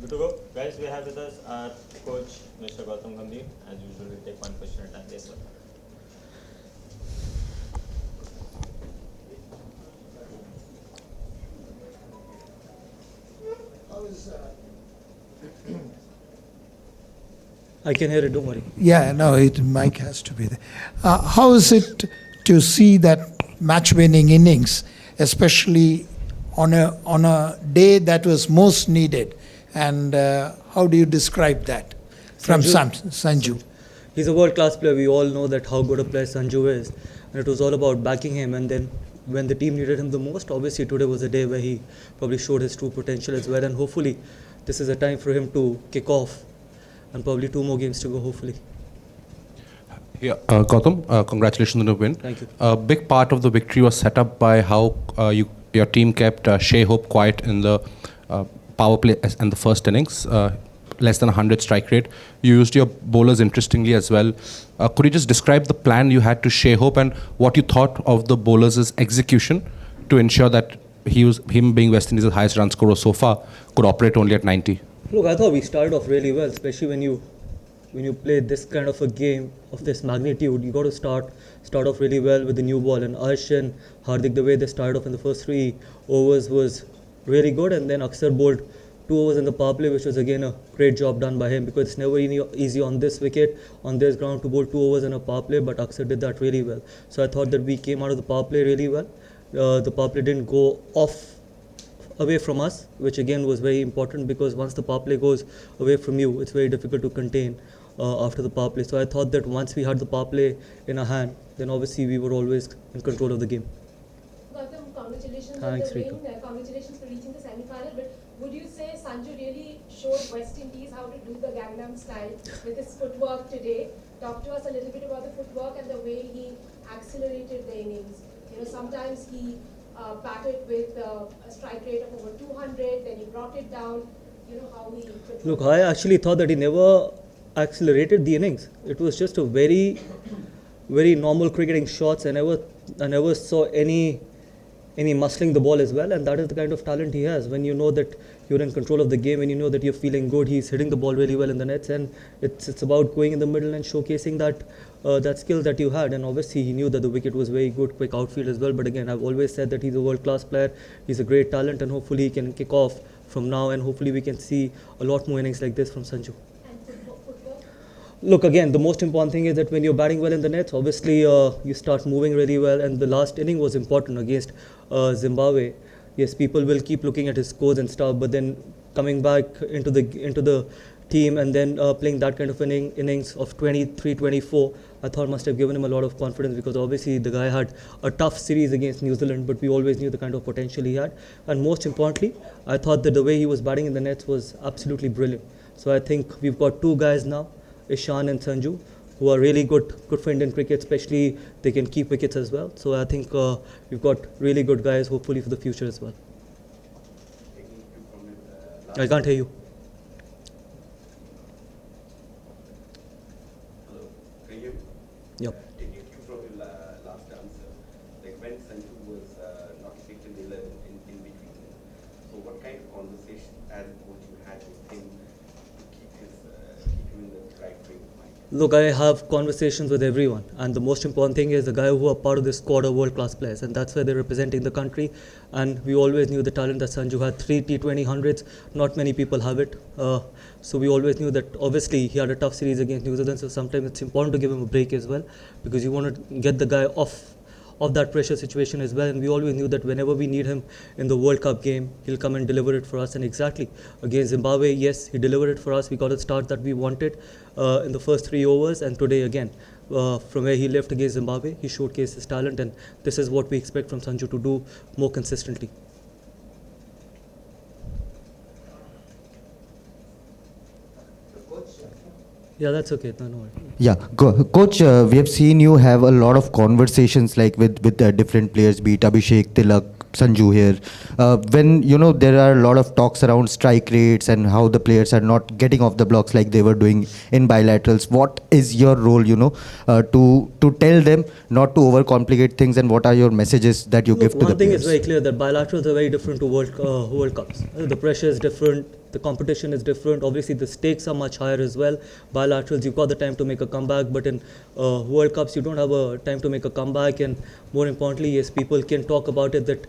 Good to go. Guys, we have with us our coach, Mr. Gautam Gambhir. As usual, we'll take one question at a time. Yes, sir. I can hear it, don't worry. Yeah, no, mic has to be there. How is it to see that match-winning innings, especially on a day that was most needed? And how do you describe that from Sanju? He's a world-class player. We all know that how good a player Sanju is. And it was all about backing him. And then when the team needed him the most, obviously today was a day where he probably showed his true potential as well. And hopefully this is a time for him to kick off. And probably 2 more games to go, hopefully. Yeah, Gautam, congratulations on the win. Thank you. A big part of the victory was set up by how your team kept Shea Hope quiet in the power play and the first innings, less than 100 strike rate. You used your bowlers interestingly as well. Could you just describe the plan you had to Shea Hope and what you thought of the bowlers' execution to ensure that him being West Indies' highest run scorer so far could operate only at 90? Look, I thought we started off really well, especially when you play this kind of a game of this magnitude. You got to start off really well with the new ball. And Arsh and Hardik, the way they started off in the first 3 overs was really good. And then Aksar bowled 2 overs in the power play, which was again a great job done by him, because it's never easy on this wicket, on this ground, to bowl 2 overs in a power play. But Aksar did that really well. So I thought that we came out of the power play really well. The power play didn't go away from us, which again was very important, because once the power play goes away from you, it's very difficult to contain after the power play. So I thought that once we had the power play in our hand, then obviously we were always in control of the game. Gautam, congratulations Thanks, on the Ritu. win. Congratulations for reaching the semi-final. But would you say Sanju really showed West Indies how to do the Gangnam style with his footwork today? Talk to us a little bit about the footwork and the way he accelerated the innings. Sometimes he batted with a strike rate of over 200, then he brought it down. How he controlled. Look, I actually thought that he never accelerated the innings. It was just a very, very normal cricketing shots. I never saw any muscling the ball as well, and that is the kind of talent he has. When you know that you're in control of the game and you know that you're feeling good, he's hitting the ball really well in the nets, and it's about going in the middle and showcasing that skill that you had. And obviously he knew that the wicket was very good, quick outfield as well. But again, I've always said that he's a world-class player. He's a great talent, and hopefully he can kick off from now, and hopefully we can see a lot more innings like this from Sanju. And footwork? Look, again, the most important thing is that when you're batting well in the nets, obviously you start moving really well. And the last inning was important against Zimbabwe. Yes, people will keep looking at his scores and stuff, but then coming back into the team and then playing that kind of innings of 23-24, I thought must have given him a lot of confidence, because obviously the guy had a tough series against New Zealand, but we always knew the kind of potential he had. And most importantly, I thought that the way he was batting in the nets was absolutely brilliant. So I think we've got 2 guys now, Ishan and Sanju, who are really good for Indian cricket, especially they can keep wickets as well. So I think we've got really good guys, hopefully for the future as well. I can't hear you. Hello, can you? Yep. Taking you from your last answer, like when Sanju was not picked in the 11 in between, so what kind of conversation as a coach you had with him to keep him in the right frame of mind? Look, I have conversations with everyone, and the most important thing is the guy who are part of this squad are world-class players, and that's where they're representing the country. And we always knew the talent that Sanju had. 3 T20 hundreds, not many people have it. So we always knew that obviously he had a tough series against New Zealand, so sometimes it's important to give him a break as well, because you want to get the guy off that pressure situation as well. And we always knew that whenever we need him in the World Cup game, he'll come and deliver it for us. And exactly against Zimbabwe, yes, he delivered it for us. We got a start that we wanted in the first 3 overs, and today again, from where he left against Zimbabwe, he showcased his talent, and this is what we expect from Sanju to do more consistently. Yeah, that's okay. No worries. Yeah, coach, we have seen you have a lot of conversations like with different players, be it Abhishek, Tilak, Sanju here. When there are a lot of talks around strike rates and how the players are not getting off the blocks like they were doing in bilaterals, what is your role, to tell them not to overcomplicate things, and what are your messages that you give to the One thing players? is very clear, that bilaterals are very different to World Cups. The pressure is different. the competition is different. Obviously, the stakes are much higher as well. Bilaterals, you've got the time to make a comeback, but in World Cups, you don't have a time to make a comeback. And more importantly, yes, people can talk about it that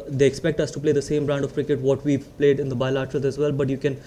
they expect us to play the same brand of cricket what we've played in the bilaterals as well. But you can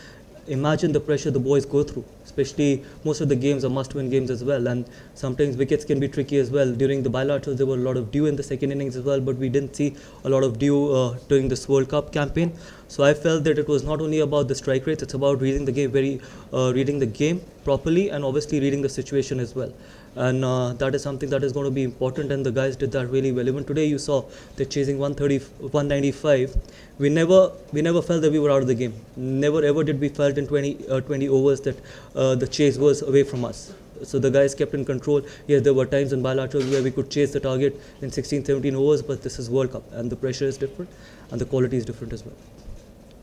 imagine the pressure the boys go through, especially most of the games are must-win games as well, and sometimes wickets can be tricky as well. During the bilaterals, there were a lot of dew in the second innings as well, but we didn't see a lot of dew during this World Cup campaign. So I felt that it was not only about the strike rates, it's about reading the game reading the game properly, and obviously reading the situation as well. And that is something that is going to be important, and the guys did that really well. Even today, you saw they're chasing 195. We never felt that we were out of the game. Never ever did we felt in 20 overs that the chase was away from us. So the guys kept in control. Yes, there were times in bilaterals where we could chase the target in 16, 17 overs, but this is World Cup, and the pressure is different, and the quality is different as well.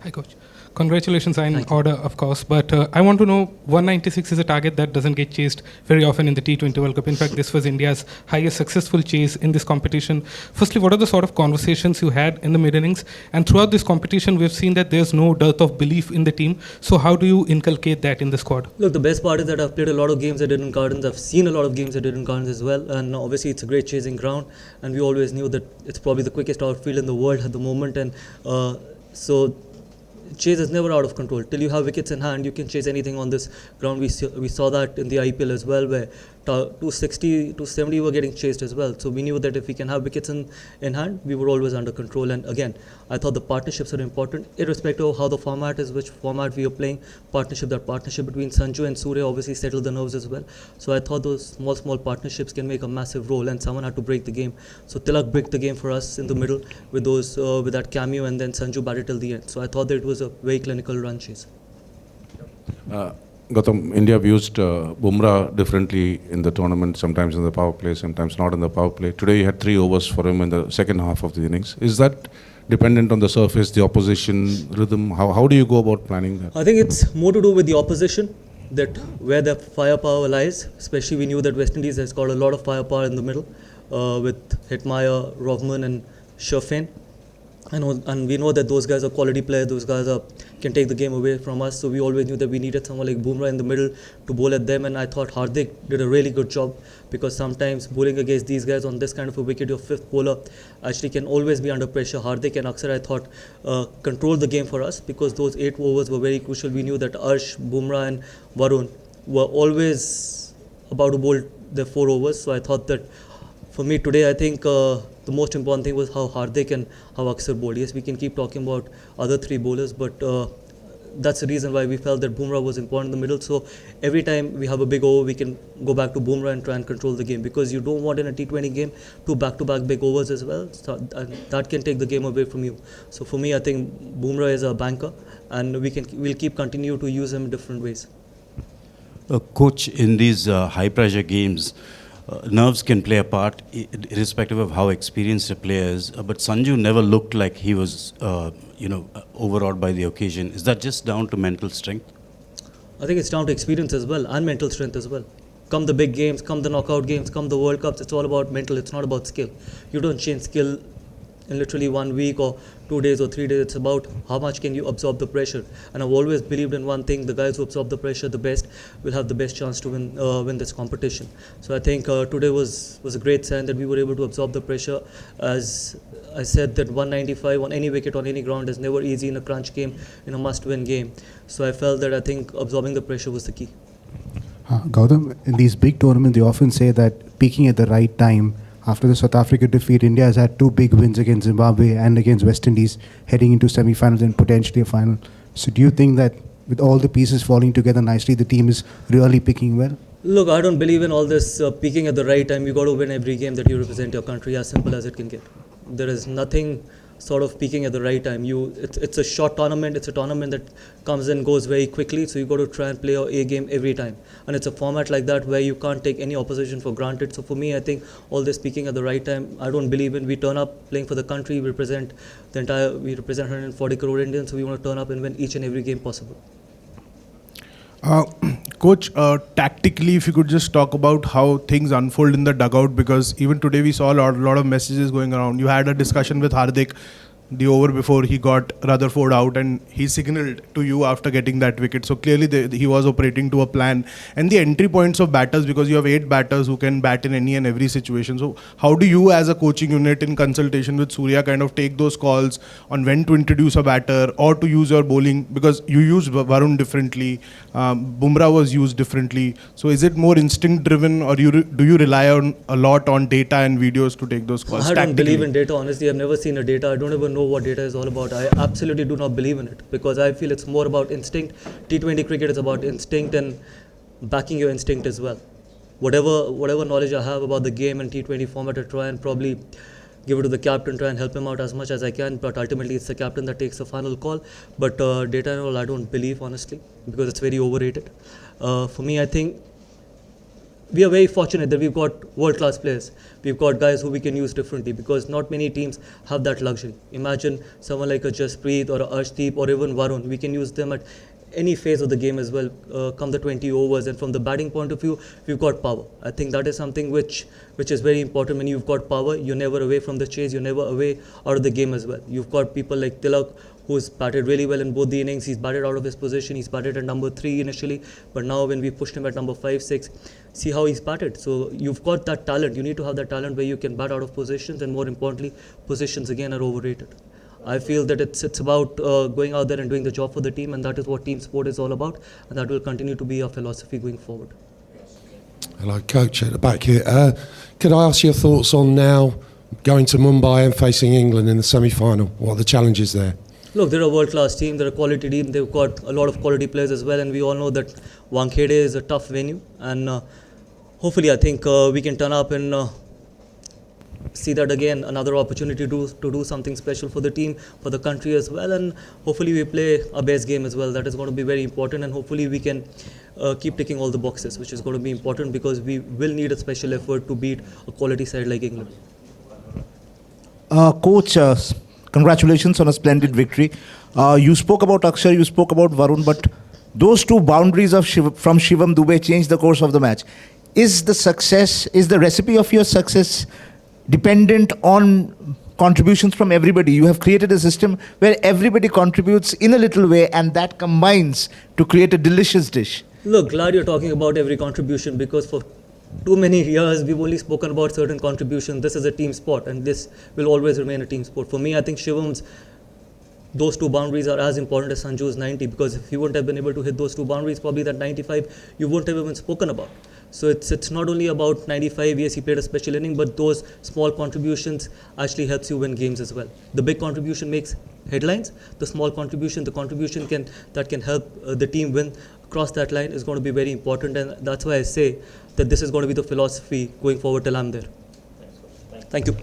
Hi, Coach. Congratulations are in order, of course, but I want to know, 196 is a target that doesn't get chased very often in the T20 World Cup. In fact, this was India's highest successful chase in this competition. Firstly, what are the sort of conversations you had in the mid-innings? And throughout this competition, we've seen that there's no dearth of belief in the team. So how do you inculcate that in the squad? Look, the best part is that I've played a lot of games at Eden Gardens. I've seen a lot of games at Eden Gardens as well. And obviously, it's a great chasing ground. And we always knew that it's probably the quickest outfield in the world at the moment. And so chase is never out of control. Till you have wickets in hand, you can chase anything on this ground. We saw that in the IPL as well, where 260, 270 were getting chased as well. So we knew that if we can have wickets in hand, we were always under control. And again, I thought the partnerships are important, irrespective of how the format is, which format we are playing. That partnership between Sanju and Surya obviously settled the nerves as well. So I thought those small partnerships can make a massive role, and someone had to break the game. So Tilak broke the game for us in the middle with that cameo, and then Sanju batted till the end. So I thought that it was a very clinical run chase. Gautam, India have used Bumrah differently in the tournament, sometimes in the power play, sometimes not in the power play. Today you had 3 overs for him in the second half of the innings. Is that dependent on the surface, the opposition rhythm? How do you go about planning that? I think it's more to do with the opposition, that where the firepower lies. Especially we knew that West Indies has got a lot of firepower in the middle with Hetmeyer, Rovman and Sherfane. And we know that those guys are quality players. Those guys can take the game away from us. So we always knew that we needed someone like Bumrah in the middle to bowl at them. And I thought Hardik did a really good job, because sometimes bowling against these guys on this kind of a wicket, your fifth bowler actually can always be under pressure. Hardik and Aksar, I thought, controlled the game for us, because those 8 overs were very crucial. We knew that Arsh, Bumrah and Varun were always about to bowl their 4 overs. So I thought that for me today, I think the most important thing was how Hardik and how Aksar bowled. Yes, we can keep talking about other 3 bowlers, but that's the reason why we felt that Bumrah was important in the middle. So every time we have a big over, we can go back to Bumrah and try and control the game, because you don't want in a T20 game 2 back-to-back big overs as well. So that can take the game away from you. So for me, I think Bumrah is a banker, and we'll continue to use him in different ways. Coach, in these high-pressure games, nerves can play a part, irrespective of how experienced a player is. But Sanju never looked like he was, overawed by the occasion. Is that just down to mental strength? I think it's down to experience as well, and mental strength as well. Come the big games, come the knockout games, come the World Cups, it's all about mental, it's not about skill. You don't change skill in literally 1 week or 2 days or 3 days. It's about how much can you absorb the pressure. And I've always believed in one thing: the guys who absorb the pressure the best will have the best chance to win this competition. So I think today was a great sign that we were able to absorb the pressure. As I said, that 195 on any wicket on any ground is never easy in a crunch game, in a must-win game. So I felt that I think absorbing the pressure was the key. Gautam, in these big tournaments, they often say that peaking at the right time. After the South Africa defeat, India has had 2 big wins against Zimbabwe and against West Indies, heading into semi-finals and potentially a final. So do you think that with all the pieces falling together nicely, the team is really picking well? Look, I don't believe in all this peaking at the right time. You got to win every game that you represent your country, as simple as it can get. There is nothing sort of peaking at the right time. It's a short tournament. It's a tournament that comes and goes very quickly. So you got to try and play your A game every time. And it's a format like that where you can't take any opposition for granted. So for me, I think all this peaking at the right time, I don't believe in. We turn up playing for the country. We represent 140 crore Indians. So we want to turn up and win each and every game possible. Coach, tactically, if you could just talk about how things unfold in the dugout, because even today we saw a lot of messages going around. You had a discussion with Hardik. the over before he got Rutherford out, and he signaled to you after getting that wicket. So clearly he was operating to a plan. And the entry points of batters, because you have 8 batters who can bat in any and every situation. So how do you as a coaching unit in consultation with Surya kind of take those calls on when to introduce a batter or to use your bowling? Because you use Varun differently, Bumrah was used differently. So is it more instinct driven, or do you rely on a lot on data and videos to take those calls? I don't believe in data, honestly. I've never seen a data. I don't even know what data is all about. I absolutely do not believe in it, because I feel it's more about instinct. T20 cricket is about instinct and backing your instinct as well. Whatever knowledge I have about the game and T20 format, I try and probably give it to the captain, try and help him out as much as I can, but ultimately it's the captain that takes the final call. But data and all, I don't believe, honestly, because it's very overrated. For me, I think we are very fortunate that we've got world-class players. We've got guys who we can use differently, because not many teams have that luxury. Imagine someone like a Jasprit or a Arshdeep or even Varun. We can use them at any phase of the game as well, come the 20 overs. And from the batting point of view, we've got power. I think that is something which is very important. When you've got power, you're never away from the chase, you're never away out of the game as well. You've got people like Tilak, who's batted really well in both the innings. He's batted out of his position. He's batted at number 3 initially, but now when we pushed him at number 5, 6, see how he's batted. So you've got that talent. You need to have that talent where you can bat out of positions, and more importantly, positions again are overrated. I feel that it's about going out there and doing the job for the team, and that is what team sport is all about, and that will continue to be our philosophy going forward. Hello, Coach at the back here. Could I ask your thoughts on now going to Mumbai and facing England in the semi-final? What are the challenges there? Look, they're a world-class team, they're a quality team, they've got a lot of quality players as well, and we all know that Wankhede is a tough venue, and hopefully I think we can turn up and see that again, another opportunity to do something special for the team, for the country as well, and hopefully we play a best game as well. That is going to be very important, and hopefully we can keep ticking all the boxes, which is going to be important, because we will need a special effort to beat a quality side like England. Coach, congratulations on a splendid victory. You spoke about Akshar, you spoke about Varun, but those 2 boundaries from Shivam Dube changed the course of the match. Is the recipe of your success dependent on contributions from everybody? You have created a system where everybody contributes in a little way, and that combines to create a delicious dish. Look, glad you're talking about every contribution, because for too many years we've only spoken about certain contributions. This is a team sport, and this will always remain a team sport. For me, I think Shivam's those 2 boundaries are as important as Sanju's 90, because if he wouldn't have been able to hit those 2 boundaries, probably that 95 you wouldn't have even spoken about. So it's not only about 95, yes, he played a special inning, but those small contributions actually helps you win games as well. The big contribution makes headlines. The small contribution, the contribution that can help the team win across that line is going to be very important, and that's why I say that this is going to be the philosophy going forward till I'm there. Thank you.